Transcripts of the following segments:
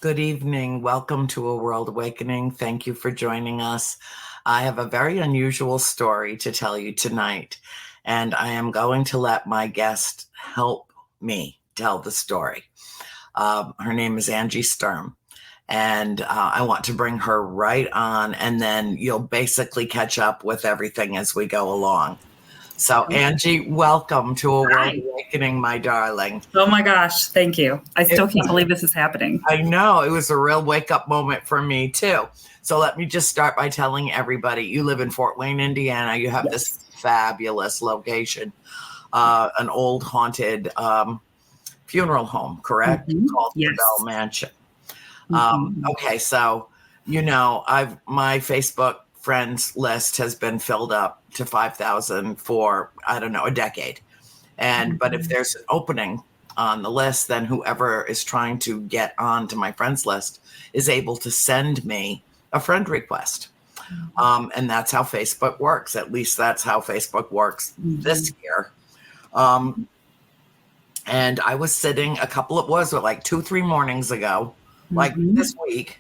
Good evening. Welcome to A World Awakening. Thank you for joining us. I have a very unusual story to tell you tonight, and I am going to let my guest help me tell the story. Her name is Angie Sturm, and I want to bring her right on, and then you'll basically catch up with everything as we go along. So, Angie, welcome to A World Hi. Awakening, my darling. Oh my gosh, thank you. I still can't believe this is happening. I know, it was a real wake-up moment for me, too. So let me just start by telling everybody, you live in Fort Wayne, Indiana. You have this fabulous location, an old haunted funeral home, correct? Called the Bell Mansion. Okay, so, my Facebook friends list has been filled up to 5,000 for, I don't know, a decade. But if there's an opening on the list, then whoever is trying to get onto my friends list is able to send me a friend request. And that's how Facebook works. At least that's how Facebook works this year. And I was sitting like 2-3 mornings ago, like this week,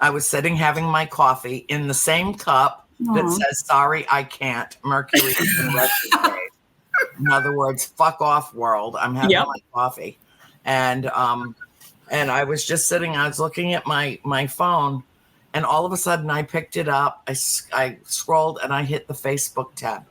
I was sitting having my coffee in the same cup that says, "Sorry, I can't. Mercury is in retrograde." In other words, fuck off, world. I'm having my coffee. And I was just sitting, I was looking at my phone, and all of a sudden I picked it up. I scrolled and I hit the Facebook tab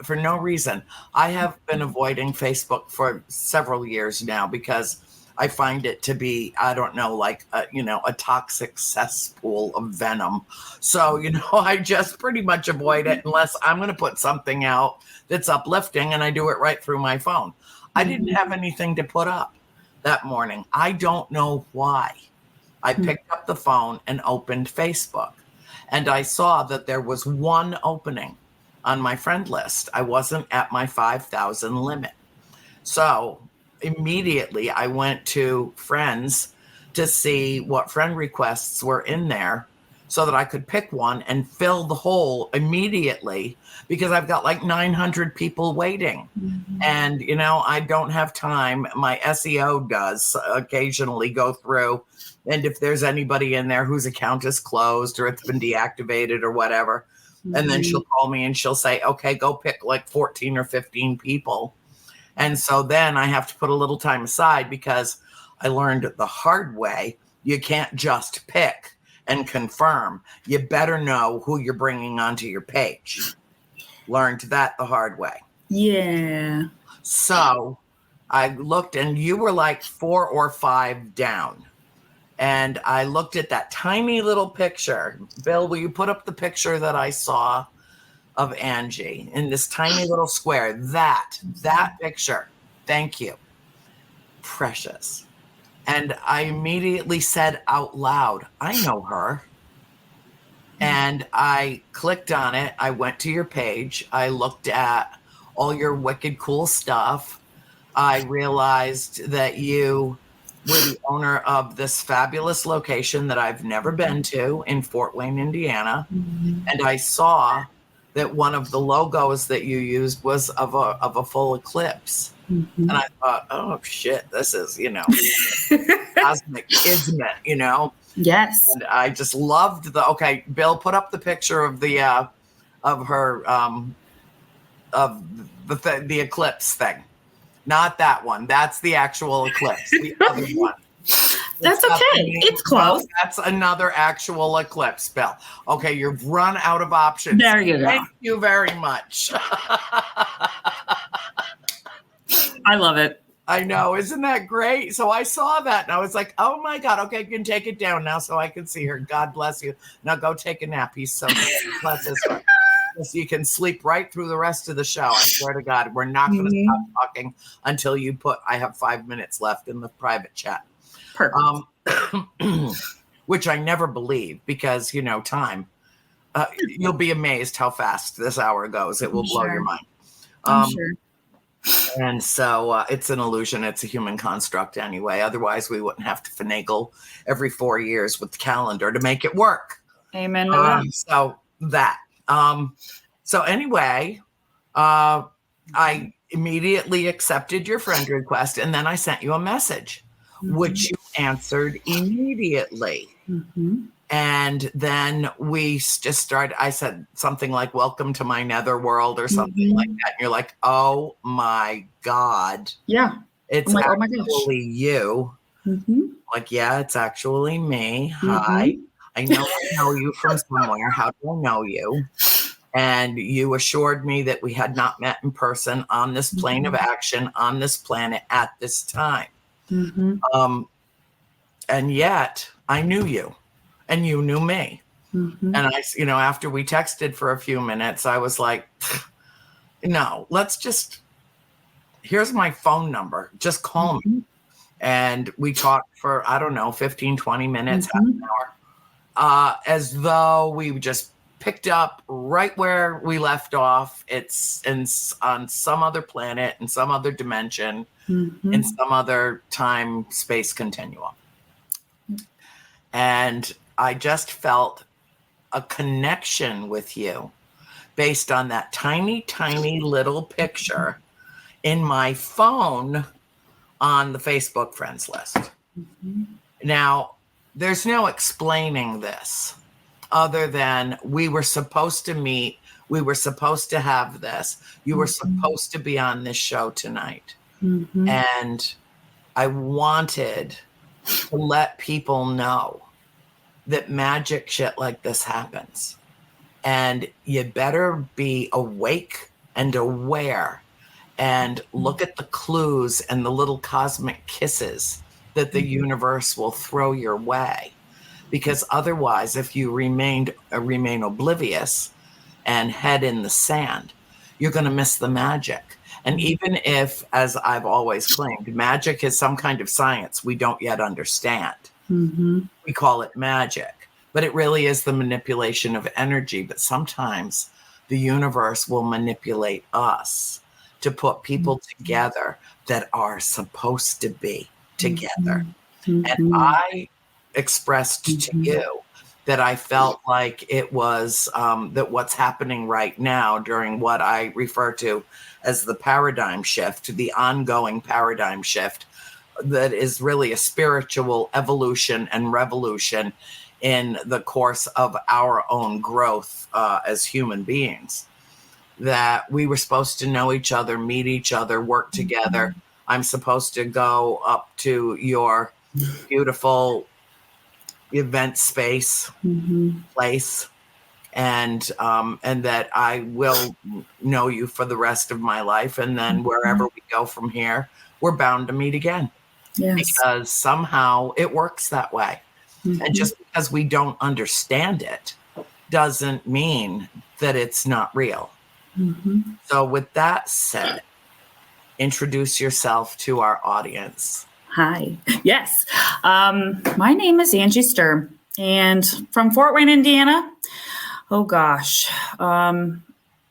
for no reason. I have been avoiding Facebook for several years now because I find it to be, I don't know, like, a toxic cesspool of venom. So, I just pretty much avoid it unless I'm going to put something out that's uplifting, and I do it right through my phone. I didn't have anything to put up that morning. I don't know why. I picked up the phone and opened Facebook, and I saw that there was one opening on my friend list. I wasn't at my 5,000 limit. So immediately I went to friends to see what friend requests were in there so that I could pick one and fill the hole immediately, because I've got like 900 people waiting. And, I don't have time. My SEO does occasionally go through. And if there's anybody in there whose account is closed or it's been deactivated or whatever, and then she'll call me and she'll say, okay, go pick like 14 or 15 people. And so then I have to put a little time aside, because I learned the hard way, you can't just pick and confirm. You better know who you're bringing onto your page. Learned that the hard way. Yeah. So I looked, and you were like 4 or 5 down. And I looked at that tiny little picture. Bill, will you put up the picture that I saw of Angie in this tiny little square? That picture. Thank you. Precious. And I immediately said out loud, I know her. And I clicked on it. I went to your page. I looked at all your wicked cool stuff. I realized that you were the owner of this fabulous location that I've never been to in Fort Wayne, Indiana. And I saw that one of the logos that you used was of a full eclipse. And I thought, oh shit, this is, cosmic kismet, Yes. And I just loved okay, Bill, put up the picture of the of her of the eclipse thing. Not that one. That's the actual eclipse. The other one. That's okay. It's close. That's another actual eclipse, Bill. Okay, you've run out of options. There you go. Thank you very much. I love it. I know. Isn't that great? So I saw that and I was like, oh my God. Okay, you can take it down now so I can see her. God bless you. Now go take a nap. He's so bless his heart. So you can sleep right through the rest of the show. I swear to God, we're not going to stop talking until you I have 5 minutes left in the private chat. Perfect. Which I never believe, because, time. You'll be amazed how fast this hour goes. It will blow your mind. I'm sure. And so it's an illusion. It's a human construct anyway. Otherwise, we wouldn't have to finagle every 4 years with the calendar to make it work. Amen. So that. So anyway, I immediately accepted your friend request, and then I sent you a message. which you answered immediately. And then we just started, I said something like, welcome to my netherworld or something like that. And you're like, oh my God. Yeah. It's like, actually you. Like, yeah, it's actually me. Hi. I know you from somewhere. How do I know you? And you assured me that we had not met in person on this plane of action on this planet at this time. And yet I knew you and you knew me. And I, after we texted for a few minutes, I was like, no, here's my phone number. Just call me. And we talked for, I don't know, 15, 20 minutes, half an hour, as though we just picked up right where we left off. It's on some other planet, in some other dimension, in some other time space continuum. And I just felt a connection with you based on that tiny, tiny little picture in my phone on the Facebook friends list. Now, there's no explaining this other than we were supposed to meet. We were supposed to have this. You were supposed to be on this show tonight. And I wanted to let people know that magic shit like this happens. And you better be awake and aware and look at the clues and the little cosmic kisses that the universe will throw your way. Because otherwise, if you remain oblivious and head in the sand, you're going to miss the magic. And even if, as I've always claimed, magic is some kind of science we don't yet understand, we call it magic, but it really is the manipulation of energy. But sometimes the universe will manipulate us to put people together that are supposed to be together. And I expressed to you that I felt like it was that what's happening right now during what I refer to as the paradigm shift, the ongoing paradigm shift, that is really a spiritual evolution and revolution in the course of our own growth as human beings, that we were supposed to know each other, meet each other, work together. I'm supposed to go up to your beautiful event space place, and that I will know you for the rest of my life. And then wherever we go from here, we're bound to meet again. Because somehow it works that way. And just because we don't understand it doesn't mean that it's not real. So with that said, introduce yourself to our audience. Hi. Yes. My name is Angie Sturm, and from Fort Wayne, Indiana. Oh gosh.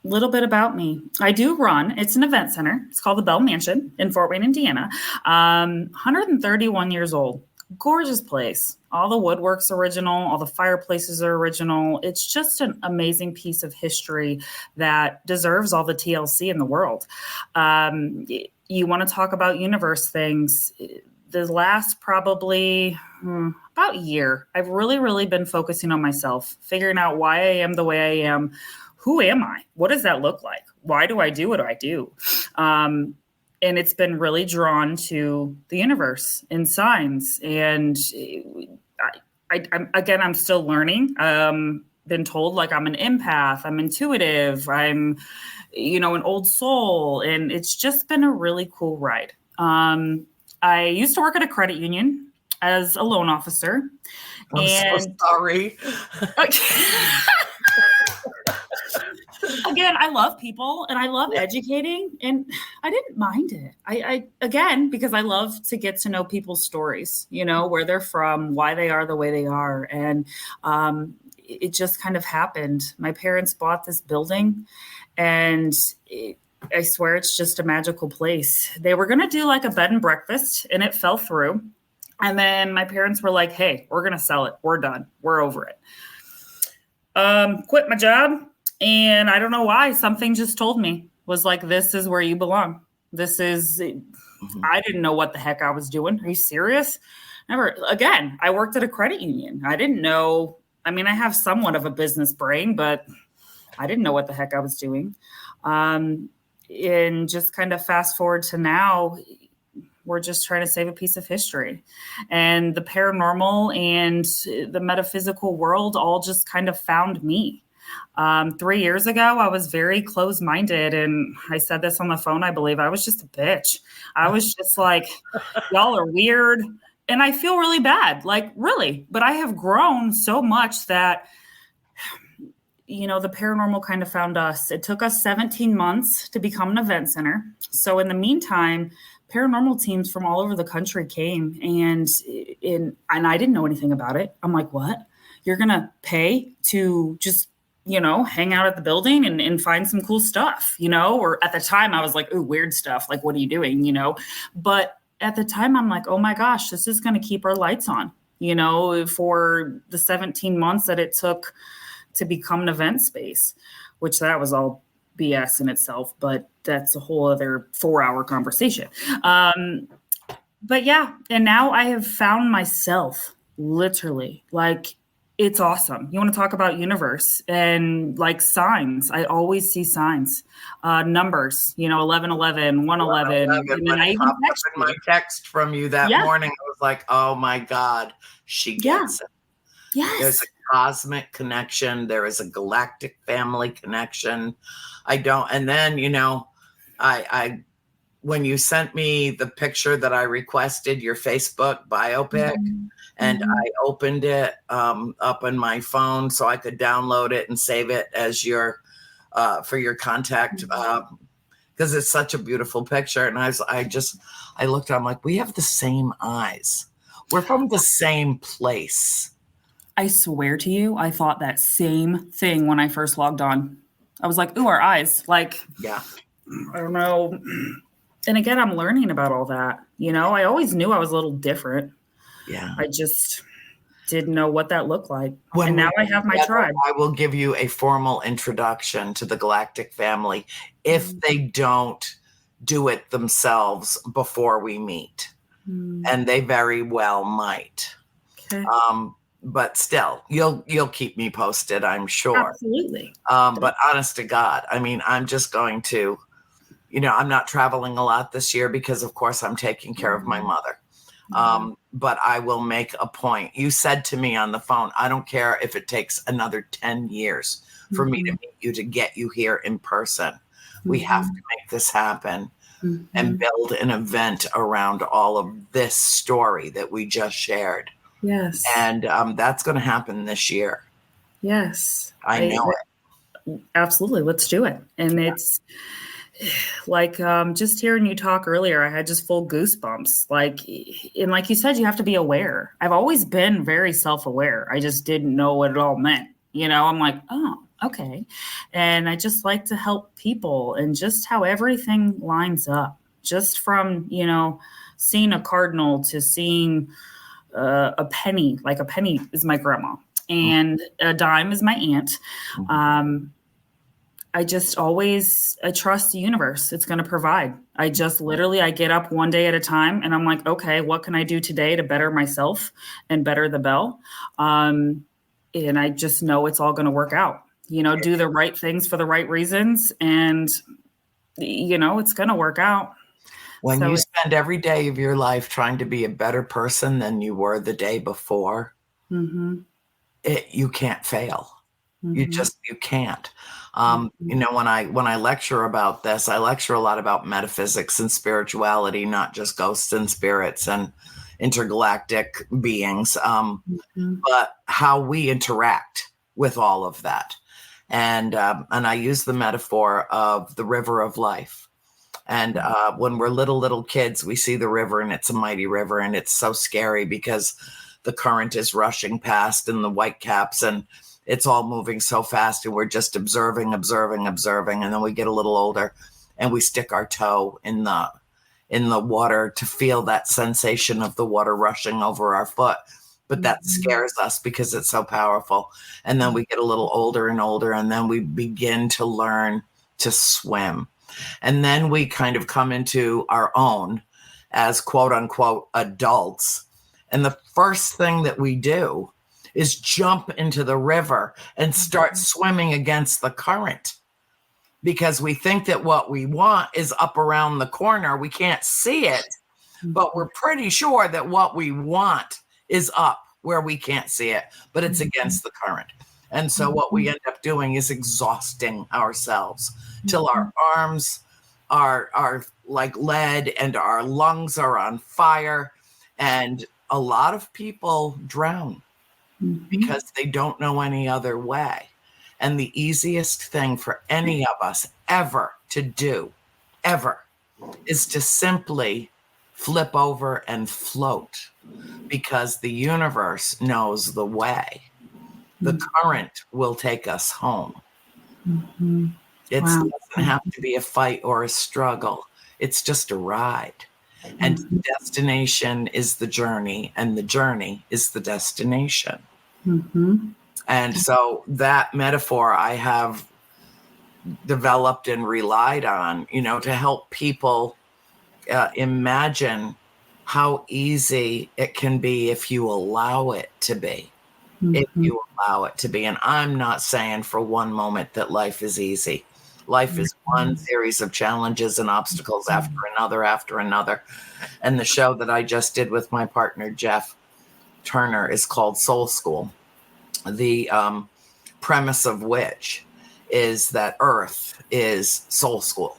Little bit about me. I do run. It's an event center. It's called the Bell Mansion in Fort Wayne, Indiana. 131 years old. Gorgeous place. All the woodwork's original. All the fireplaces are original. It's just an amazing piece of history that deserves all the TLC in the world. You want to talk about universe things. The last probably about a year, I've really been focusing on myself, figuring out why I am the way I am. Who am I? What does that look like? Why do I do what I do? And it's been really drawn to the universe and signs. And I'm still learning. Been told like I'm an empath, I'm intuitive, I'm, an old soul. And it's just been a really cool ride. I used to work at a credit union as a loan officer. I'm so sorry. Again, I love people and I love educating, and I didn't mind it. I because I love to get to know people's stories, where they're from, why they are the way they are. And it just kind of happened. My parents bought this building, and I swear it's just a magical place. They were going to do like a bed and breakfast, and it fell through. And then my parents were like, hey, we're going to sell it. We're done. We're over it. Quit my job. And I don't know why, something just told me, was like, this is where you belong. This is I didn't know what the heck I was doing. Are you serious? Never. Again, I worked at a credit union. I didn't know. I mean, I have somewhat of a business brain, but I didn't know what the heck I was doing. And just kind of fast forward to now, we're just trying to save a piece of history. And the paranormal and the metaphysical world all just kind of found me. 3 years ago, I was very closed-minded, and I said this on the phone, I believe. I was just a bitch. I was just like, y'all are weird. And I feel really bad, like really. But I have grown so much that, the paranormal kind of found us. It took us 17 months to become an event center. So in the meantime, paranormal teams from all over the country came, and I didn't know anything about it. I'm like, what? You're going to pay to just hang out at the building and find some cool stuff, or at the time I was like, ooh, weird stuff. Like, what are you doing? But at the time I'm like, oh my gosh, this is going to keep our lights on, for the 17 months that it took to become an event space, which that was all BS in itself, but that's a whole other 4-hour conversation. But yeah. And now I have found myself literally, like, it's awesome. You want to talk about universe and like signs. I always see signs, numbers, 1111, 111. When I popped up in my text from you that morning, I was like, oh my God, she gets it. Yes. There's a cosmic connection. There is a galactic family connection. And then, I when you sent me the picture that I requested, your Facebook biopic, and I opened it up on my phone so I could download it and save it as for your contact, because it's such a beautiful picture. And I looked, I'm like, we have the same eyes. We're from the same place. I swear to you, I thought that same thing when I first logged on. I was like, ooh, our eyes. Like, yeah, I don't know. And again, I'm learning about all that. I always knew I was a little different. Yeah. I just didn't know what that looked like. And now I have my tribe. I will give you a formal introduction to the galactic family if they don't do it themselves before we meet. And they very well might. Okay. But still, you'll keep me posted, I'm sure. Absolutely. But honest to God, I mean, I'm just going to, I'm not traveling a lot this year because, of course, I'm taking care of my mother. But I will make a point. You said to me on the phone, I don't care if it takes another 10 years for me to meet you, to get you here in person. We have to make this happen and build an event around all of this story that we just shared. Yes. And that's going to happen this year. Yes. I know it. Absolutely. Let's do it. And it's like, just hearing you talk earlier, I had just full goosebumps. Like you said, you have to be aware. I've always been very self-aware. I just didn't know what it all meant. I'm like, oh, okay. And I just like to help people, and just how everything lines up, just from, seeing a cardinal to seeing a penny. Like, a penny is my grandma and a dime is my aunt. I trust the universe. It's going to provide. I get up one day at a time, and I'm like, okay, what can I do today to better myself and better the bell? And I just know it's all going to work out, do the right things for the right reasons. And, it's going to work out. When you spend every day of your life trying to be a better person than you were the day before, you can't fail. You can't. When I lecture about this, I lecture a lot about metaphysics and spirituality, not just ghosts and spirits and intergalactic beings, but how we interact with all of that. And I use the metaphor of the river of life. And when we're little kids, we see the river, and it's a mighty river, and it's so scary because the current is rushing past and the white caps, and it's all moving so fast, and we're just observing. And then we get a little older and we stick our toe in the water to feel that sensation of the water rushing over our foot. But that scares us because it's so powerful. And then we get a little older and older, and then we begin to learn to swim. And then we kind of come into our own, as quote unquote adults. And the first thing that we do is jump into the river and start swimming against the current, because we think that what we want is up around the corner. We can't see it, but we're pretty sure that what we want is up where we can't see it, but it's against the current. And so what we end up doing is exhausting ourselves till our arms are like lead and our lungs are on fire. And a lot of people drown because they don't know any other way. And the easiest thing for any of us ever to do, ever, is to simply flip over and float, because the universe knows the way. The current will take us home. It doesn't have to be a fight or a struggle. It's just a ride. And the destination is the journey, and the journey is the destination. And so that metaphor I have developed and relied on, to help people imagine how easy it can be if you allow it to be. If you allow it to be. And I'm not saying for one moment that life is easy. Life is one series of challenges and obstacles after another. And the show that I just did with my partner, Jeff Turner, is called Soul School. The premise of which is that Earth is soul school,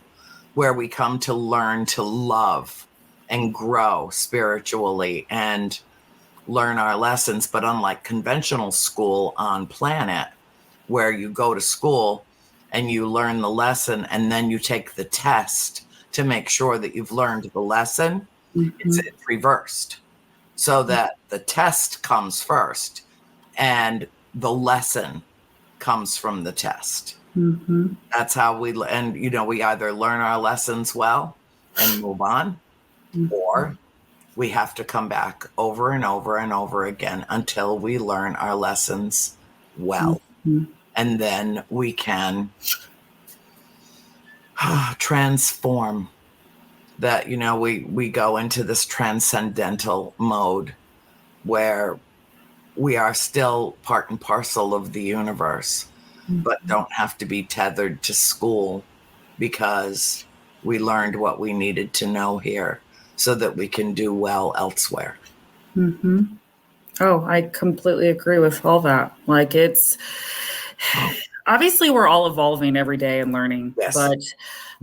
where we come to learn to love and grow spiritually and learn our lessons. But unlike conventional school on planet, where you go to school and you learn the lesson and then you take the test to make sure that you've learned the lesson, it's reversed, so that the test comes first and the lesson comes from the test. That's how we either learn our lessons well and move on, or we have to come back over and over and over again until we learn our lessons well. And then we can transform that. We go into this transcendental mode where we are still part and parcel of the universe, but don't have to be tethered to school, because we learned what we needed to know here so that we can do well elsewhere. Oh, I completely agree with all that. Like, it's obviously we're all evolving every day and learning, but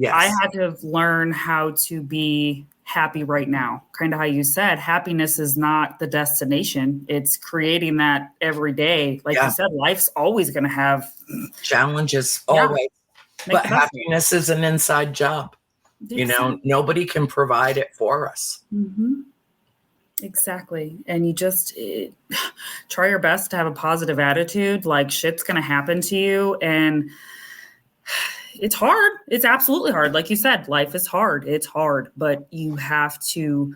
I had to learn how to be happy right now. Kind of how you said, happiness is not the destination. It's creating that every day. Like you said, life's always going to have challenges, always. But happiness is an inside job. Nobody can provide it for us. Exactly. And you just try your best to have a positive attitude. Like, shit's going to happen to you. And it's hard. It's absolutely hard. Like you said, life is hard. It's hard, but you have to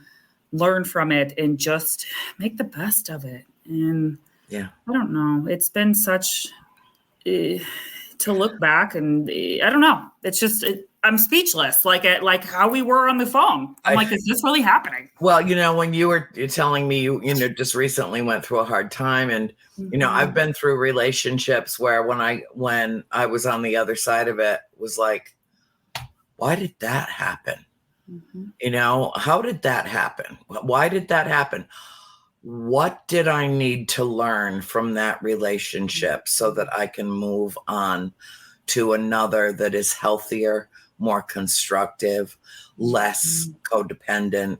learn from it and just make the best of it. And I don't know. It's been such to look back, and I don't know. It's just, I'm speechless. Like how we were on the phone. I'm like, is this really happening? Well, when you were telling me you just recently went through a hard time, and I've been through relationships where when I was on the other side of it, was like, why did that happen? How did that happen? Why did that happen? What did I need to learn from that relationship so that I can move on to another that is healthier, more constructive, less codependent,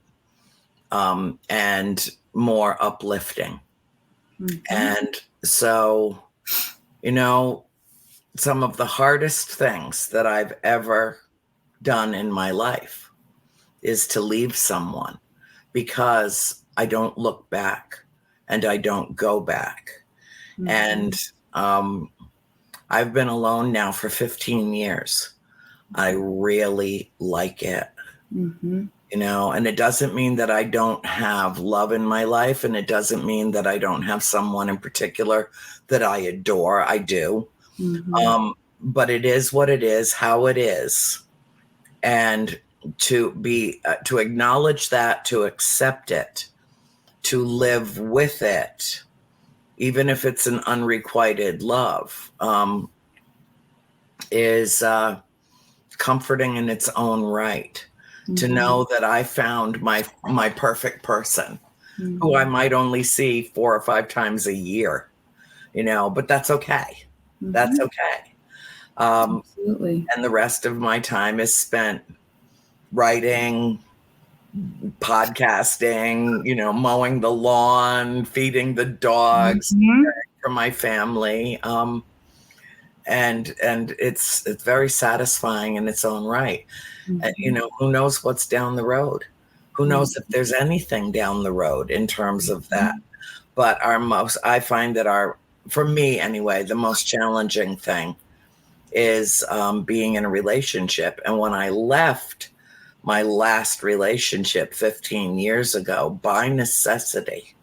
and more uplifting? And so, some of the hardest things that I've ever done in my life is to leave someone, because I don't look back and I don't go back. And I've been alone now for 15 years. I really like it, and it doesn't mean that I don't have love in my life. And it doesn't mean that I don't have someone in particular that I adore. I do. But it is what it is, how it is. And to acknowledge that, to accept it, to live with it, even if it's an unrequited love, is comforting in its own right. Mm-hmm. To know that I found my perfect person, mm-hmm. who I might only see 4 or 5 times a year, but that's okay. Mm-hmm. That's okay. Absolutely. And the rest of my time is spent writing, podcasting, mowing the lawn, feeding the dogs, mm-hmm. for my family. And it's very satisfying in its own right. Mm-hmm. And, who knows what's down the road? Who knows if there's anything down the road in terms of that? But I find that for me anyway, the most challenging thing is being in a relationship. And when I left my last relationship 15 years ago, by necessity,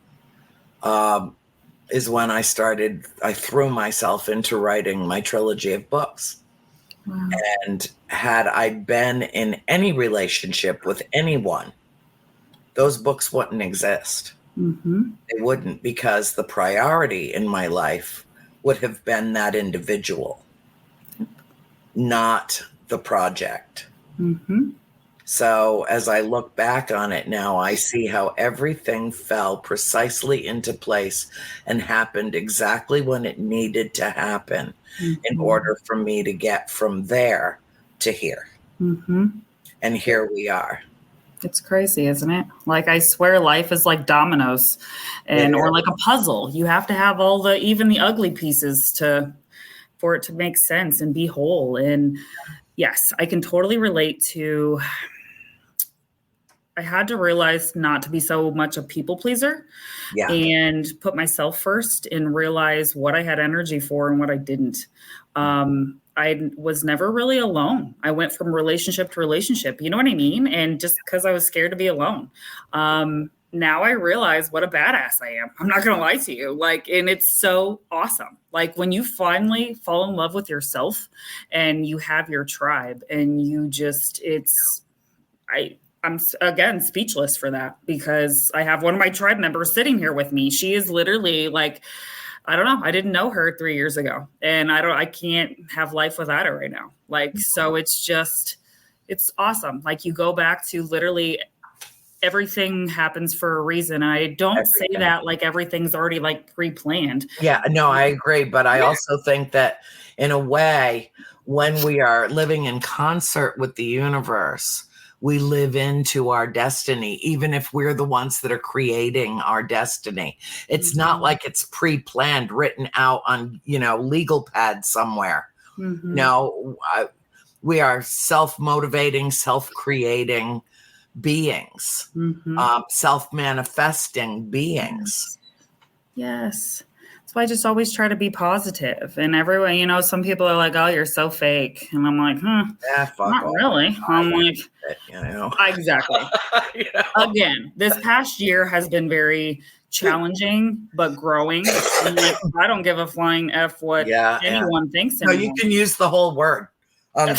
is when I threw myself into writing my trilogy of books. Wow. And had I been in any relationship with anyone, those books wouldn't exist. Mm-hmm. They wouldn't, because the priority in my life would have been that individual, not the project. Mm-hmm. So as I look back on it now, I see how everything fell precisely into place and happened exactly when it needed to happen, mm-hmm. in order for me to get from there to here. Mm-hmm. And here we are. It's crazy, isn't it? Like, I swear life is like dominoes or like a puzzle. You have to have even the ugly pieces for it to make sense and be whole. And yes, I can totally relate to, I had to realize not to be so much a people pleaser, and put myself first and realize what I had energy for and what I didn't. I was never really alone. I went from relationship to relationship, you know what I mean? And just because I was scared to be alone. Now I realize what a badass I am. I'm not going to lie to you. And it's so awesome. Like, when you finally fall in love with yourself and you have your tribe, and I'm again speechless for that, because I have one of my tribe members sitting here with me. She is literally like, I don't know. I didn't know her 3 years ago, and I can't have life without her right now. So it's awesome. Like, you go back to literally everything happens for a reason. And I don't say that like everything's already like pre-planned. Yeah, no, I agree. But I also think that in a way, when we are living in concert with the universe, we live into our destiny, even if we're the ones that are creating our destiny. It's not like it's pre-planned, written out on, legal pad somewhere. Mm-hmm. No, we are self-motivating, self-creating beings, self-manifesting beings. Yes. So I just always try to be positive. And everyone, some people are like, "Oh, you're so fake," and I'm like, not really. I'm like, exactly. Again, this past year has been very challenging, but growing. I'm like, I don't give a flying F what anyone thinks. No, you can use the whole word on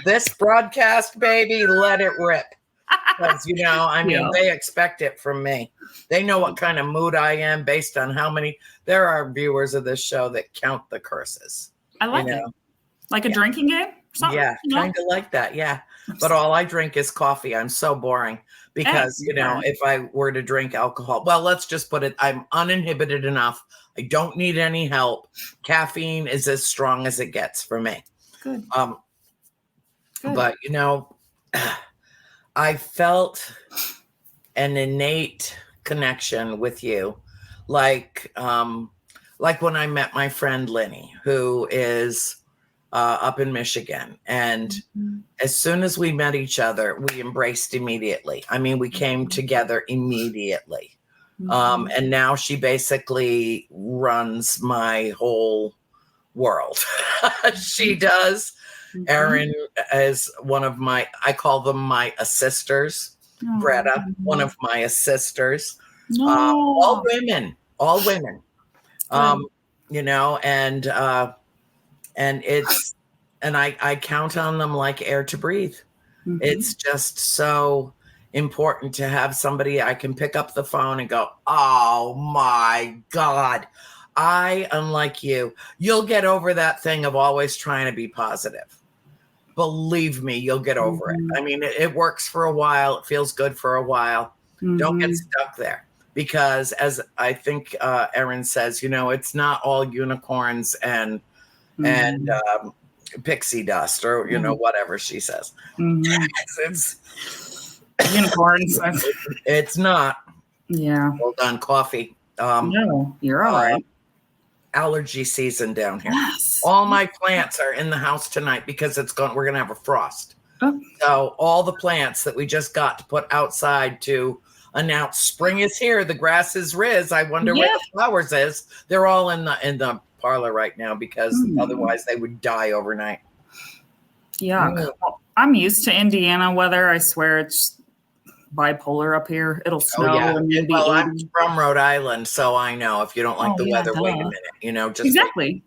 this broadcast, baby. Let it rip. Because, they expect it from me. They know what kind of mood I am based on how many. There are viewers of this show that count the curses. I like it. Like a drinking game or something? Yeah, kind of like that. Yeah. But all I drink is coffee. I'm so boring because, if I were to drink alcohol, well, let's just put it, I'm uninhibited enough. I don't need any help. Caffeine is as strong as it gets for me. Good. Good. But, I felt an innate connection with you, like when I met my friend Lenny, who is up in Michigan. And as soon as we met each other, we embraced immediately. I mean, we came together immediately. And now she basically runs my whole world. She does. Erin is one of I call them my assisters. Greta, one of my assisters. All women. And I count on them like air to breathe. It's just so important to have somebody I can pick up the phone and go, oh my God, unlike you'll get over that thing of always trying to be positive. Believe me, you'll get over it. I mean, it works for a while. It feels good for a while. Don't get stuck there. Because as I think Erin says, it's not all unicorns and pixie dust or, whatever she says. It's unicorns. It's not. Yeah. Well done, coffee. No, you're all right. Allergy season down here. Yes. All my plants are in the house tonight because we're going to have a frost. Oh. So all the plants that we just got to put outside to announce spring is here, the grass is riz. I wonder where the flowers is. They're all in the parlor right now because otherwise they would die overnight. Yuck. Well, I'm used to Indiana weather. I swear it's bipolar up here. It'll snow. I'm from Rhode Island, so I know if you don't like the weather, wait a minute. Just exactly.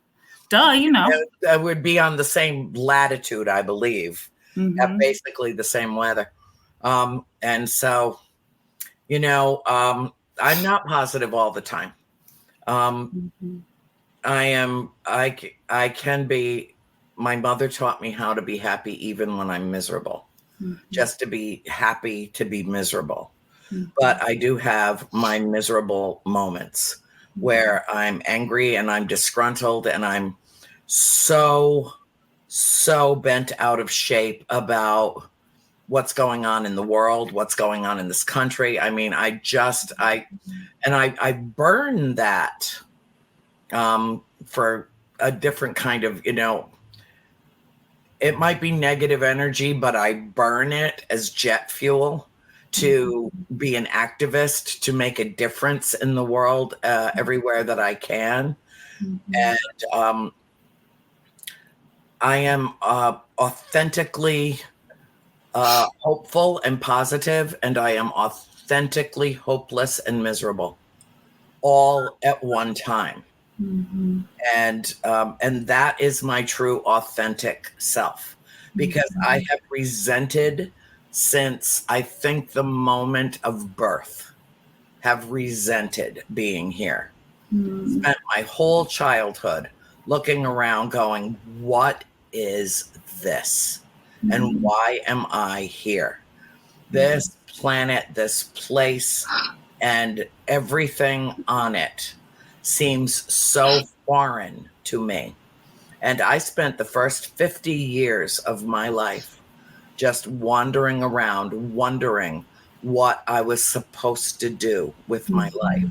Duh, That would be on the same latitude, I believe. Have basically the same weather. And so, I'm not positive all the time. I can be. My mother taught me how to be happy even when I'm miserable. Just to be happy to be miserable. But I do have my miserable moments where I'm angry and I'm disgruntled and I'm so bent out of shape about what's going on in the world, what's going on in this country. I mean, I burn that for a different kind of, it might be negative energy, but I burn it as jet fuel to be an activist, to make a difference in the world everywhere that I can. And I am authentically hopeful and positive, and I am authentically hopeless and miserable all at one time. And that is my true authentic self, because I have resented since I think the moment of birth, have resented being here. Spent my whole childhood looking around going, what is this? And why am I here? This planet, this place, and everything on it seems so foreign to me. And I spent the first 50 years of my life just wandering around, wondering what I was supposed to do with my life.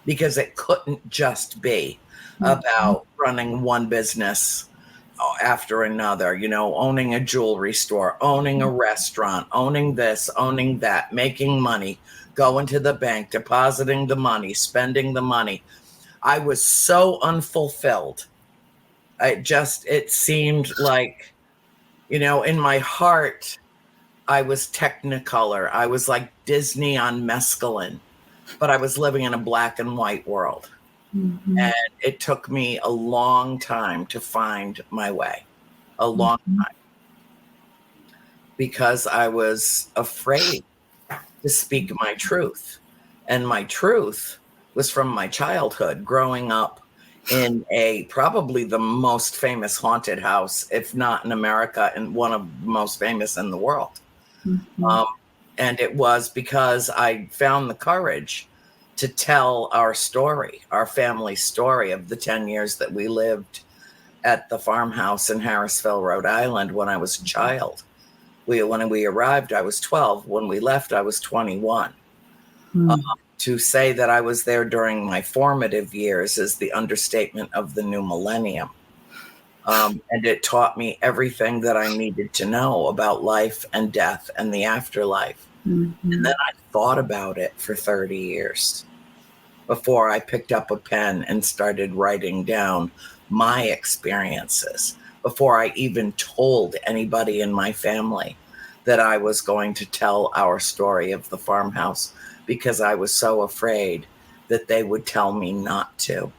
Because it couldn't just be about running one business after another, owning a jewelry store, owning a restaurant, owning this, owning that, making money, going to the bank, depositing the money, spending the money. I was so unfulfilled. It seemed like, in my heart, I was Technicolor. I was like Disney on mescaline, but I was living in a black and white world. And it took me a long time to find my way, a long time, because I was afraid to speak my truth. And my truth was from my childhood, growing up in probably the most famous haunted house, if not in America, and one of the most famous in the world. And it was because I found the courage to tell our story, our family story of the 10 years that we lived at the farmhouse in Harrisville, Rhode Island when I was a child. When we arrived, I was 12. When we left, I was 21. To say that I was there during my formative years is the understatement of the new millennium. And it taught me everything that I needed to know about life and death and the afterlife. And then I thought about it for 30 years before I picked up a pen and started writing down my experiences, before I even told anybody in my family that I was going to tell our story of the farmhouse, because I was so afraid that they would tell me not to.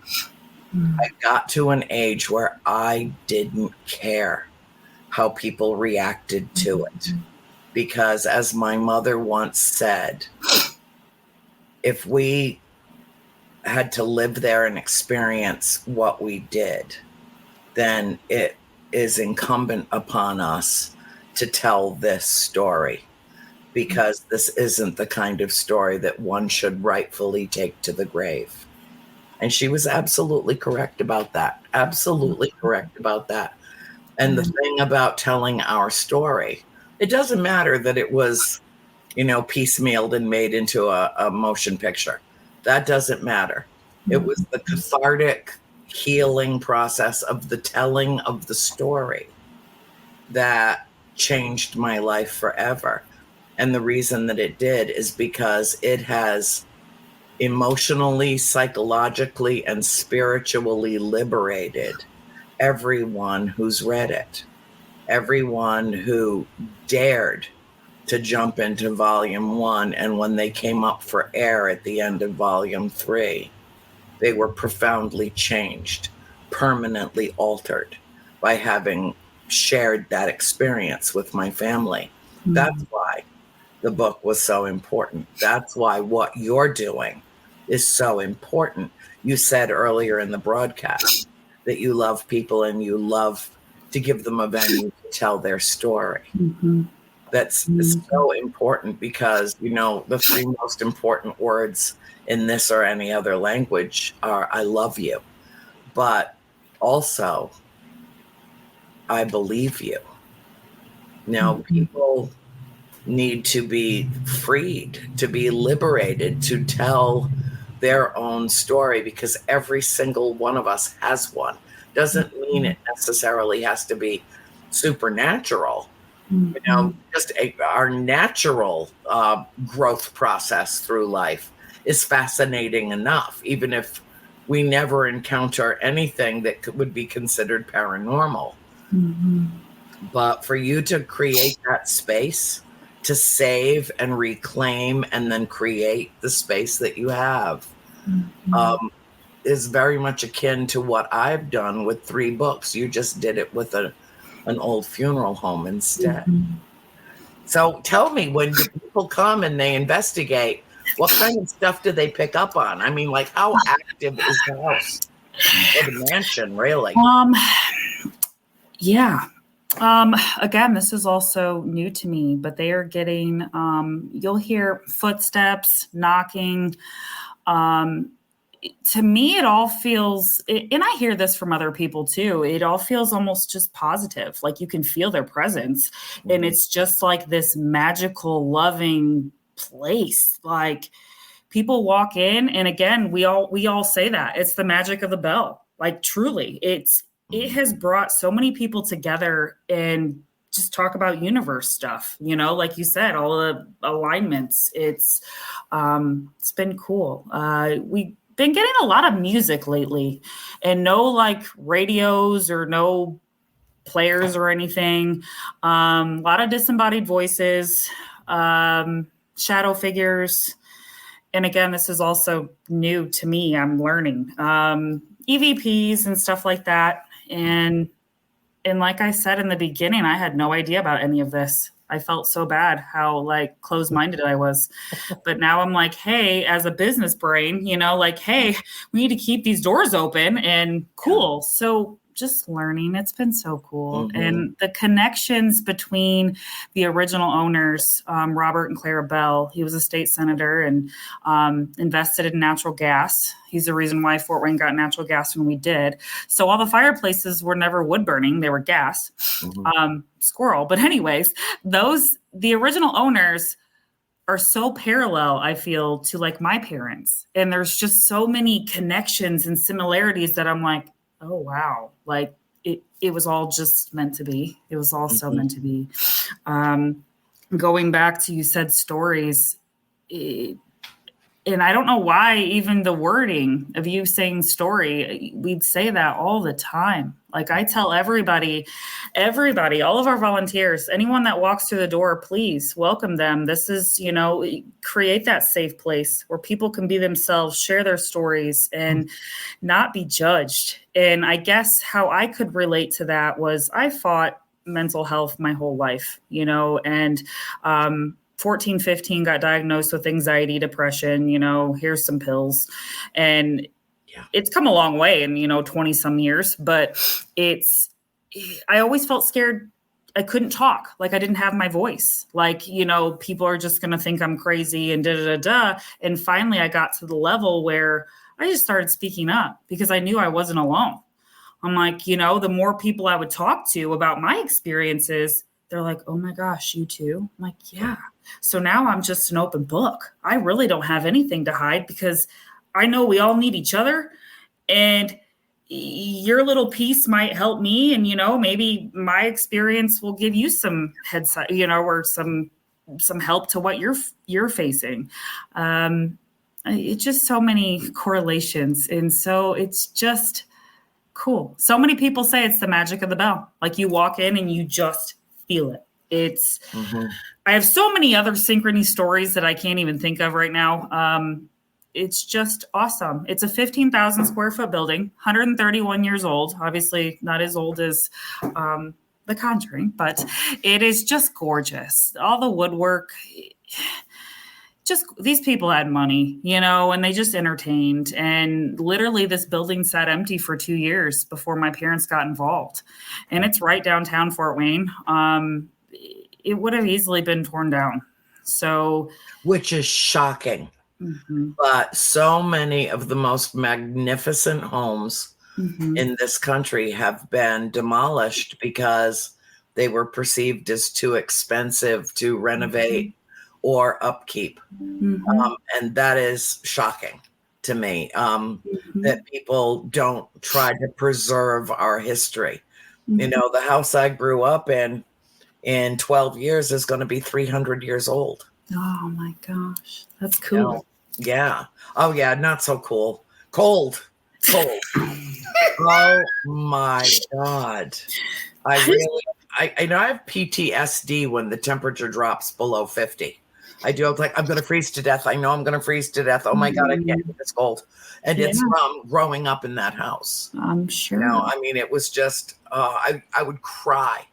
I got to an age where I didn't care how people reacted to it. because, as my mother once said, if we had to live there and experience what we did, then it is incumbent upon us to tell this story, because this isn't the kind of story that one should rightfully take to the grave. And she was absolutely correct about that. Absolutely correct about that. And the thing about telling our story, it doesn't matter that it was, piecemealed and made into a motion picture. That doesn't matter. It was the cathartic healing process of the telling of the story that changed my life forever. And the reason that it did is because it has emotionally, psychologically, and spiritually liberated everyone who's read it, everyone who dared to jump into volume 1. And when they came up for air at the end of volume 3, they were profoundly changed, permanently altered by having shared that experience with my family. That's why the book was so important. That's why what you're doing is so important. You said earlier in the broadcast that you love people and you love to give them a venue to tell their story. That's so important, because, the 3 most important words in this or any other language are I love you, but also I believe you. Now, people need to be freed, to be liberated, to tell their own story, because every single one of us has one. Doesn't mean it necessarily has to be supernatural. Just our natural growth process through life is fascinating enough, even if we never encounter anything that would be considered paranormal. But for you to create that space to save and reclaim and then create the space that you have is very much akin to what I've done with 3 books. You just did it with an old funeral home instead. So tell me, when the people come and they investigate, what kind of stuff do they pick up on? I mean, like, how active is the house or the mansion, really? Yeah. Again, this is also new to me, but they are getting, you'll hear footsteps, knocking. To me, it all feels, and I hear this from other people too, it all feels almost just positive. Like you can feel their presence, and it's just like this magical, loving place. Like people walk in, and again, we all say that it's the magic of the bell. Like truly, it has brought so many people together and just talk about universe stuff, like you said, all the alignments. It's been cool. We've been getting a lot of music lately, and no like radios or no players or anything. A lot of disembodied voices, shadow figures. And again, this is also new to me. I'm learning EVPs and stuff like that. And like I said in the beginning, I had no idea about any of this. I felt so bad how like closed-minded I was. But now I'm like, hey, as a business brain, like, hey, we need to keep these doors open and cool. So just learning. It's been so cool. And the connections between the original owners, Robert and Clara Bell, he was a state senator and invested in natural gas. He's the reason why Fort Wayne got natural gas when we did. So all the fireplaces were never wood burning. They were gas. Squirrel. But anyways, the original owners are so parallel, I feel, to like my parents. And there's just so many connections and similarities that I'm like, oh, wow. Like it was all just meant to be. It was all so meant to be. Going back to, you said stories, and I don't know why even the wording of you saying story, we'd say that all the time. Like I tell everybody, all of our volunteers, anyone that walks through the door, please welcome them. This is, create that safe place where people can be themselves, share their stories and not be judged. And I guess how I could relate to that was I fought mental health my whole life, and 14, 15 got diagnosed with anxiety, depression, here's some pills. And it's come a long way in, 20 some years, but I always felt scared. I couldn't talk. Like I didn't have my voice. Like, people are just going to think I'm crazy and da. And finally I got to the level where I just started speaking up because I knew I wasn't alone. I'm like, the more people I would talk to about my experiences, they're like, oh my gosh, you too? I'm like, yeah. So now I'm just an open book. I really don't have anything to hide because I know we all need each other. And your little piece might help me. And, maybe my experience will give you some headset, or some help to what you're facing. It's just so many correlations. And so it's just cool. So many people say it's the magic of the bell. Like you walk in and you just feel it. I have so many other synchrony stories that I can't even think of right now. It's just awesome. It's a 15,000 square foot building, 131 years old. Obviously not as old as The Conjuring, but it is just gorgeous. All the woodwork, just these people had money, and they just entertained. And literally this building sat empty for 2 years before my parents got involved. And it's right downtown Fort Wayne. It would have easily been torn down. So, which is shocking. But so many of the most magnificent homes in this country have been demolished because they were perceived as too expensive to renovate or upkeep. And that is shocking to me, that people don't try to preserve our history. The house I grew up in 12 years is going to be 300 years old. Oh my gosh. That's cool. Yeah. Oh yeah. Not so cool. Cold. Oh my God. I have PTSD when the temperature drops below 50. I do. I'm like, I'm going to freeze to death. I know I'm going to freeze to death. Oh my God. I can't get this cold. And it's from growing up in that house. I'm sure. It was just, I would cry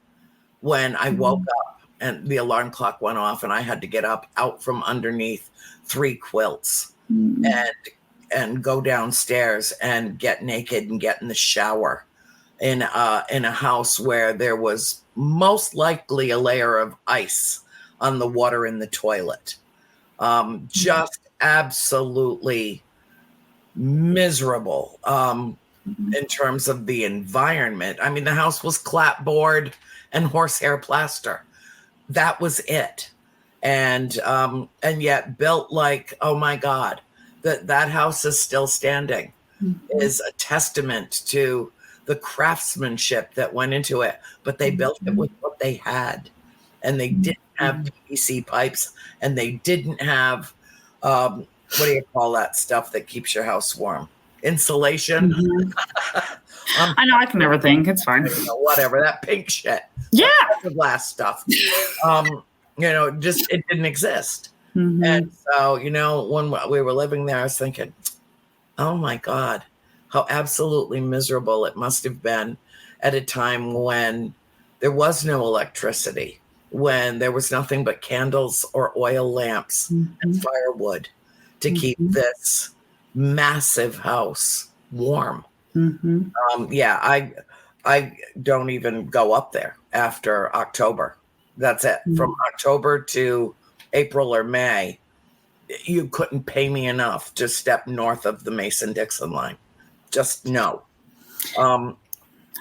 when I woke up and the alarm clock went off and I had to get up out from underneath 3 quilts and go downstairs and get naked and get in the shower in a house where there was most likely a layer of ice on the water in the toilet. Just absolutely miserable in terms of the environment. I mean, the house was clapboard and horsehair plaster. That was it. And yet built like, oh my God, that house is still standing is a testament to the craftsmanship that went into it. But they built it with what they had. And they didn't have PVC pipes, and they didn't have, what do you call that stuff that keeps your house warm? Insulation. I know, I can never think. It's fine. Whatever, that pink shit. Yeah. The glass stuff. Just it didn't exist. And so, when we were living there, I was thinking, oh my God, how absolutely miserable it must have been at a time when there was no electricity, when there was nothing but candles or oil lamps and firewood to keep this massive house warm. I don't even go up there after October. That's it. From October to April or May, you couldn't pay me enough to step north of the Mason-Dixon line. Just no.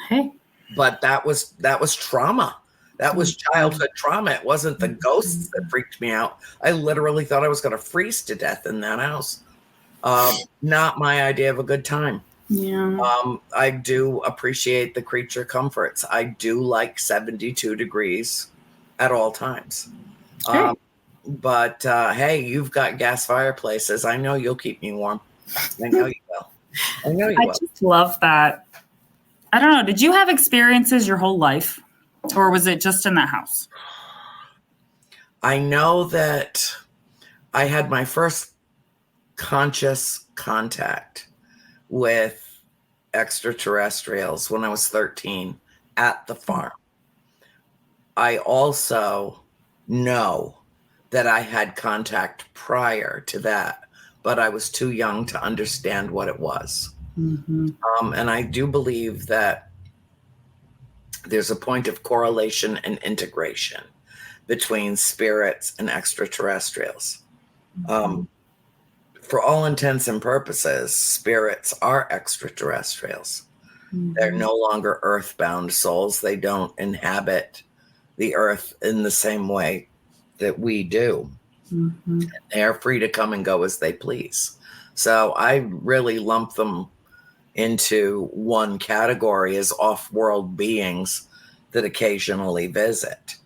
Hey. But that was trauma. That was childhood trauma. It wasn't the ghosts that freaked me out. I literally thought I was going to freeze to death in that house. Not my idea of a good time. Yeah. I do appreciate the creature comforts. I do like 72 degrees at all times. Hey. But hey, you've got gas fireplaces. I know you'll keep me warm. I know you will. I just love that. I don't know. Did you have experiences your whole life, or was it just in that house? I know that I had my first conscious contact with extraterrestrials when I was 13 at the farm. I also know that I had contact prior to that, but I was too young to understand what it was. Mm-hmm. And I do believe that there's a point of correlation and integration between spirits and extraterrestrials. Mm-hmm. For all intents and purposes, spirits are extraterrestrials. They're no longer earthbound souls. They don't inhabit the earth in the same way that we do. Mm-hmm. They are free to come and go as they please. So I really lump them into one category as off-world beings that occasionally visit.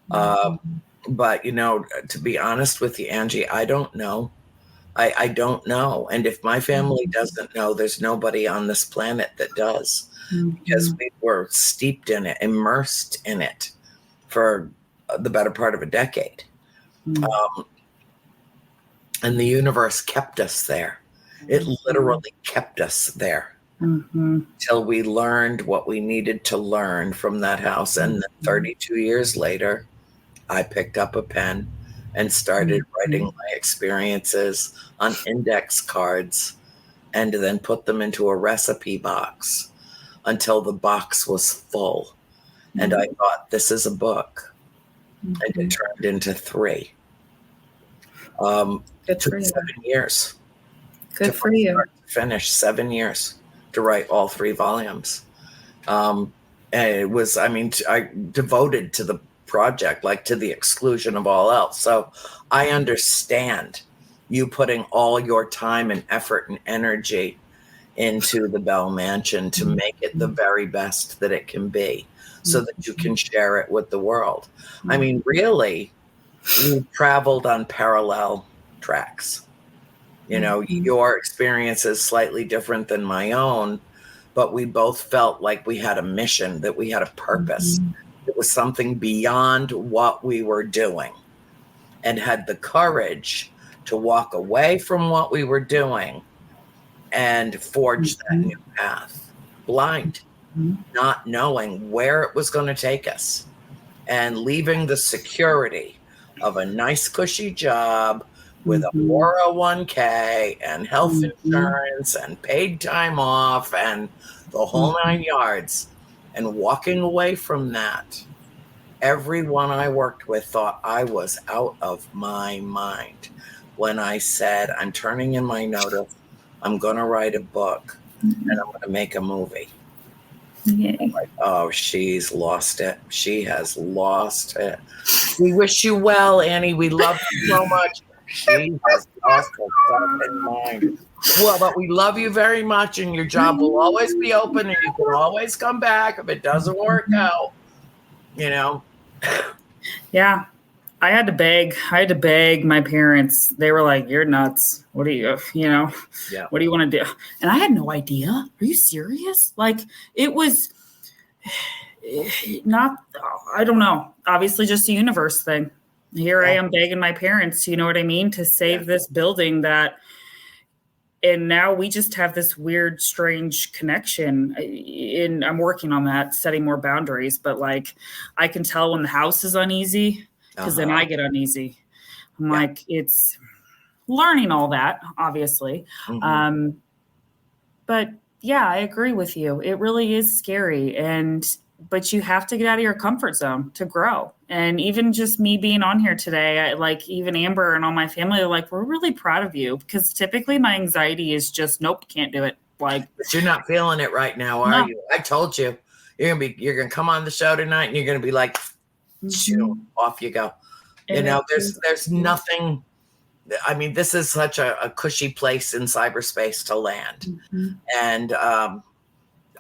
But, to be honest with you, Angie, I don't know. I don't know. And if my family doesn't know, there's nobody on this planet that does, because we were steeped in it, immersed in it for the better part of a decade. And the universe kept us there. It literally kept us there till we learned what we needed to learn from that house. And then 32 years later, I picked up a pen and started writing my experiences on index cards and then put them into a recipe box until the box was full. And I thought, this is a book. And it turned into 3. It took 7 years. Good for you. To finish 7 years to write all 3 volumes. And it was, I devoted to the project, like to the exclusion of all else. So I understand you putting all your time and effort and energy into the Bell Mansion to make it the very best that it can be, so that you can share it with the world. I mean, really, we traveled on parallel tracks. Your experience is slightly different than my own, but we both felt like we had a mission, that we had a purpose. It was something beyond what we were doing, and had the courage to walk away from what we were doing and forge that new path, blind, not knowing where it was going to take us, and leaving the security of a nice cushy job with a 401k and health insurance and paid time off and the whole 9 yards, and walking away from that. Everyone I worked with thought I was out of my mind when I said, I'm turning in my notice, I'm going to write a book, and I'm going to make a movie. Like, oh, she's lost it. She has lost it. We wish you well, Annie. We love you so much. She has lost her fucking mind. Well, but we love you very much, and your job will always be open, and you can always come back if it doesn't work out. Yeah. I had to beg my parents. They were like, you're nuts. What do you, what do you want to do? And I had no idea. Are you serious? Like, it was not, I don't know. Obviously just a universe thing. Here I am begging my parents, you know what I mean? To save this building and now we just have this weird, strange connection. And I'm working on that, setting more boundaries. But like, I can tell when the house is uneasy, because then I get uneasy. I'm like, it's learning all that, obviously. But yeah, I agree with you. It really is scary. But you have to get out of your comfort zone to grow. And even just me being on here today, even Amber and all my family are like, we're really proud of you, because typically my anxiety is just, nope, can't do it. Like, but you're not feeling it right now, are you? I told you, you're gonna come on the show tonight, and you're gonna be like, off you go. There's nothing. I mean, this is such a cushy place in cyberspace to land, and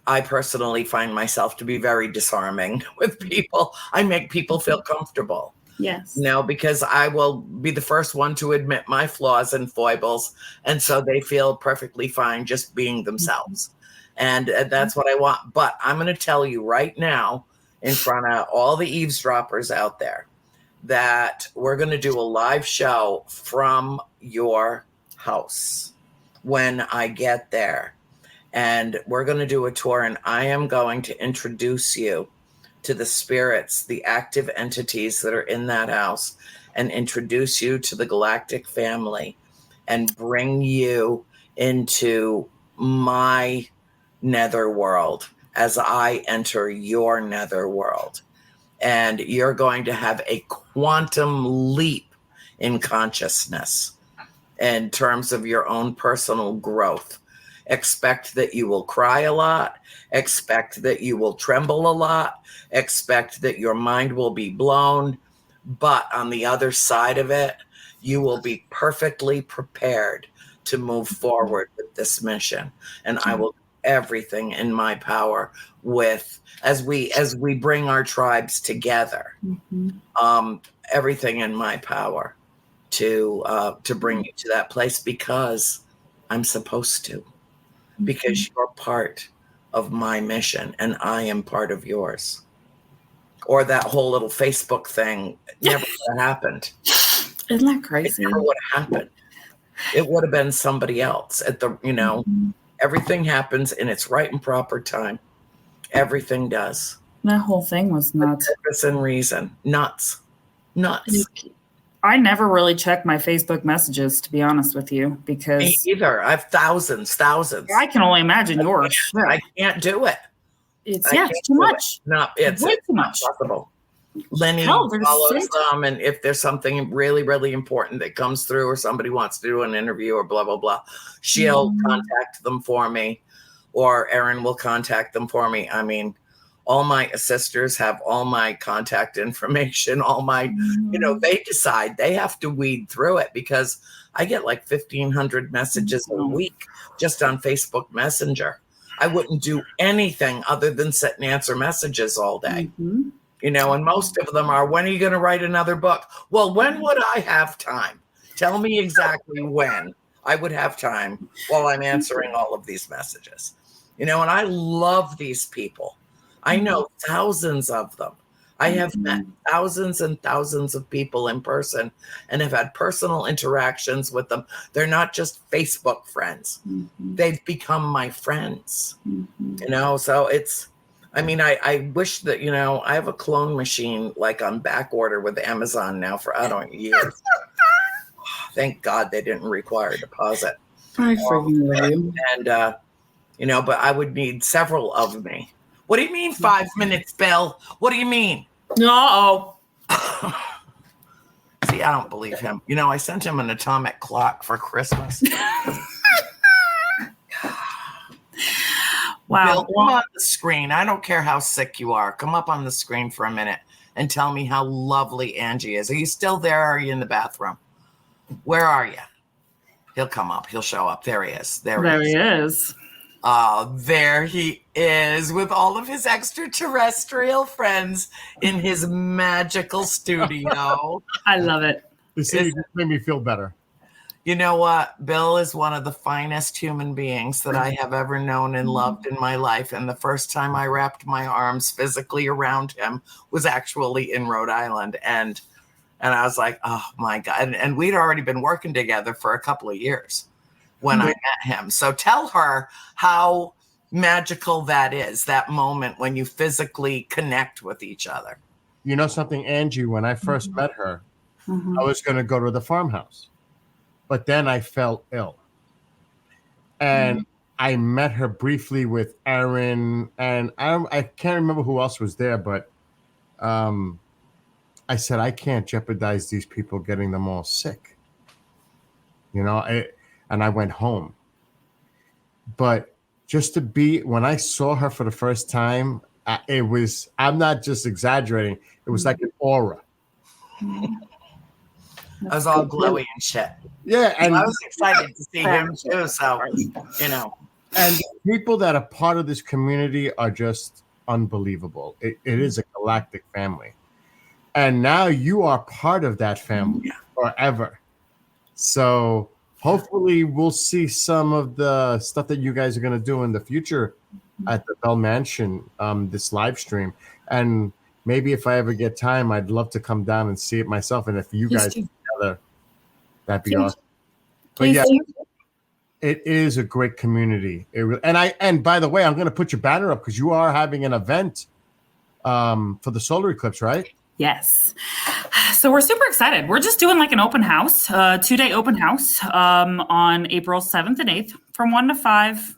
I personally find myself to be very disarming with people. I make people feel comfortable. Yes. Because I will be the first one to admit my flaws and foibles. And so they feel perfectly fine just being themselves. And that's what I want. But I'm going to tell you right now, in front of all the eavesdroppers out there, that we're going to do a live show from your house when I get there. And we're going to do a tour, and I am going to introduce you to the spirits, the active entities that are in that house, and introduce you to the galactic family and bring you into my netherworld as I enter your netherworld. And you're going to have a quantum leap in consciousness in terms of your own personal growth. Expect that you will cry a lot. Expect that you will tremble a lot. Expect that your mind will be blown. But on the other side of it, you will be perfectly prepared to move forward with this mission. And I will do everything in my power with as we bring our tribes together. Everything in my power to bring you to that place, because I'm supposed to, because you're part of my mission and I am part of yours. Or that whole little Facebook thing never would have happened. Isn't that crazy? It never would have happened. It would have been somebody else at the, everything happens in its right and proper time. Everything does. That whole thing was nuts. For purpose and reason. Nuts. I never really check my Facebook messages, to be honest with you, because me either. I have thousands. I can only imagine yours. I can't do it. It's too much. No, it's way too much. Possible. Lenny follows them, and if there's something really, really important that comes through, or somebody wants to do an interview or blah, blah, blah, she'll contact them for me, or Erin will contact them for me. I mean, all my sisters have all my contact information, all my, they decide they have to weed through it, because I get like 1,500 messages a week just on Facebook Messenger. I wouldn't do anything other than sit and answer messages all day. And most of them are, when are you going to write another book? Well, when would I have time? Tell me exactly when I would have time while I'm answering all of these messages. And I love these people. I know thousands of them. I have met thousands and thousands of people in person and have had personal interactions with them. They're not just Facebook friends. They've become my friends, so it's, I wish that, I have a clone machine like on back order with Amazon now for, years. Thank God they didn't require a deposit. I freaking love you. And, but I would need several of me. What do you mean 5 minutes, Bill? What do you mean? No. See, I don't believe him. I sent him an atomic clock for Christmas. Wow. Bill, come on the screen. I don't care how sick you are. Come up on the screen for a minute and tell me how lovely Angie is. Are you still there, or are you in the bathroom? Where are you? He'll come up. He'll show up. There he is. There he is. Oh, there he is with all of his extraterrestrial friends in his magical studio. I love it. You see, it made me feel better. You know what? Bill is one of the finest human beings that I have ever known and loved in my life. And the first time I wrapped my arms physically around him was actually in Rhode Island. And I was like, oh my God. And we'd already been working together for a couple of years when I met him. So tell her how magical that is, that moment when you physically connect with each other. You know something, Angie, when I first met her, I was going to go to the farmhouse, but then I fell ill. And I met her briefly with Erin, and I can't remember who else was there, but I said, I can't jeopardize these people getting them all sick. And I went home. But just to be, when I saw her for the first time, it was, I'm not just exaggerating, it was like an aura. I was all glowy and shit. Yeah. And I was excited to see him too. So, And people that are part of this community are just unbelievable. It is a galactic family. And now you are part of that family forever. So hopefully we'll see some of the stuff that you guys are going to do in the future at the Bell Mansion, this live stream. And maybe if I ever get time, I'd love to come down and see it myself. And if you guys are together, that'd be awesome. But yeah, it is a great community. And by the way, I'm going to put your banner up because you are having an event for the solar eclipse, right? Yes. So we're super excited. We're just doing like an open house, 2-day open house on April 7th and 8th from 1 to 5,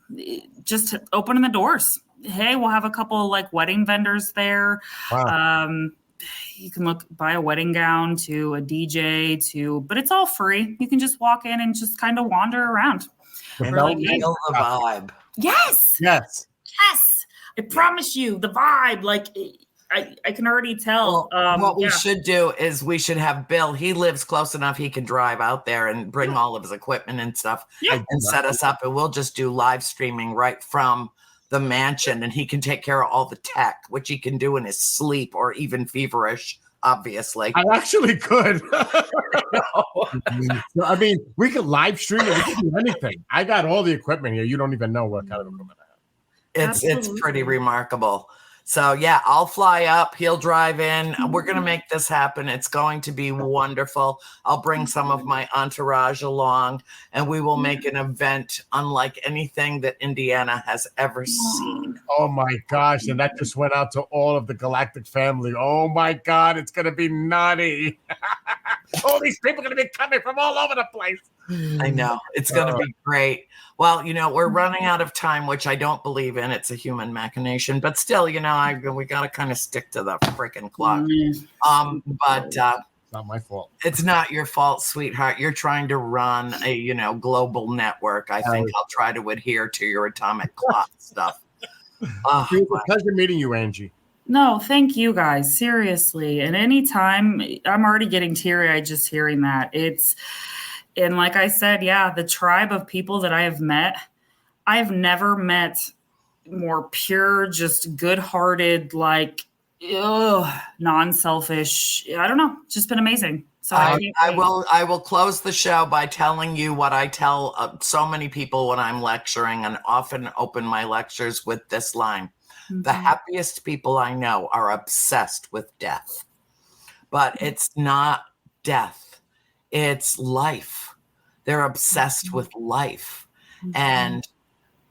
just opening the doors. Hey, we'll have a couple like wedding vendors there. Wow. You can buy a wedding gown to a DJ but it's all free. You can just walk in and just kind of wander around. And I'll feel the vibe. Yes. Yes. Yes. I promise you the vibe, like I can already tell. Well, what we should do is we should have Bill. He lives close enough. He can drive out there and bring all of his equipment and stuff and set us up. And we'll just do live streaming right from the mansion. And he can take care of all the tech, which he can do in his sleep or even feverish, obviously. I actually could. I mean, we could live stream it. We can do anything. I got all the equipment here. You don't even know what kind of equipment I have. It's pretty remarkable. So, yeah, I'll fly up. He'll drive in. We're going to make this happen. It's going to be wonderful. I'll bring some of my entourage along, and we will make an event unlike anything that Indiana has ever seen. Oh, my gosh. And that just went out to all of the Galactic family. Oh, my God. It's going to be nutty. All these people are going to be coming from all over the place. I know. It's going to be great. Well, we're running out of time, which I don't believe in. It's a human machination. But still, we got to kind of stick to the freaking clock. But it's not my fault. It's not your fault, sweetheart. You're trying to run a, global network. I think I'll try to adhere to your atomic clock stuff. It was a pleasure meeting you, Angie. No, thank you guys. Seriously. And anytime, I'm already getting teary-eyed just hearing that. And like I said, the tribe of people that I have met, I've never met more pure, just good-hearted, non-selfish. I don't know. It's just been amazing. So I will close the show by telling you what I tell so many people when I'm lecturing, and often open my lectures with this line. Mm-hmm. The happiest people I know are obsessed with death. But it's not death. It's life. They're obsessed with life and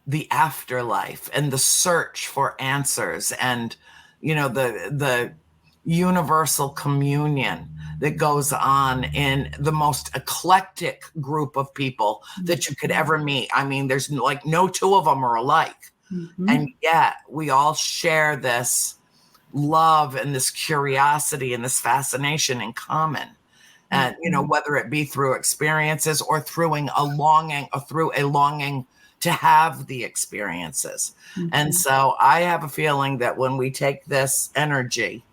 the afterlife and the search for answers and, the universal communion that goes on in the most eclectic group of people that you could ever meet. I mean, there's no two of them are alike. Mm-hmm. And yet we all share this love and this curiosity and this fascination in common. And, whether it be through experiences or through a longing to have the experiences. Mm-hmm. And so I have a feeling that when we take this energy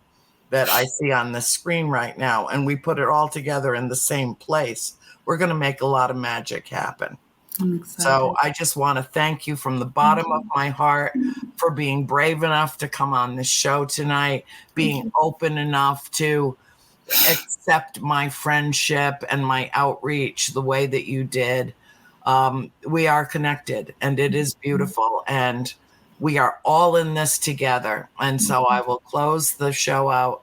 that I see on the screen right now and we put it all together in the same place, we're going to make a lot of magic happen. So I just want to thank you from the bottom of my heart for being brave enough to come on this show tonight, being open enough to accept my friendship and my outreach the way that you did. We are connected and it is beautiful and we are all in this together. And so I will close the show out.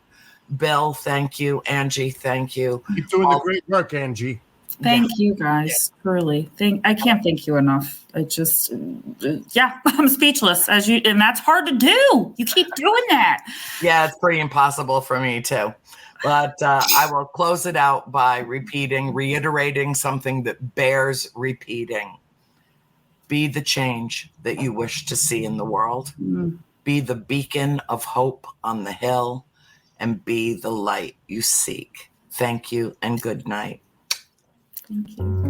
Bill, thank you. Angie, thank you. Keep doing the great work, Angie. Thank you guys. Truly. I can't thank you enough. I just, I'm speechless and that's hard to do. You keep doing that. Yeah, it's pretty impossible for me too. But I will close it out by reiterating something that bears repeating. Be the change that you wish to see in the world. Mm. Be the beacon of hope on the hill and be the light you seek. Thank you and good night. Thank you.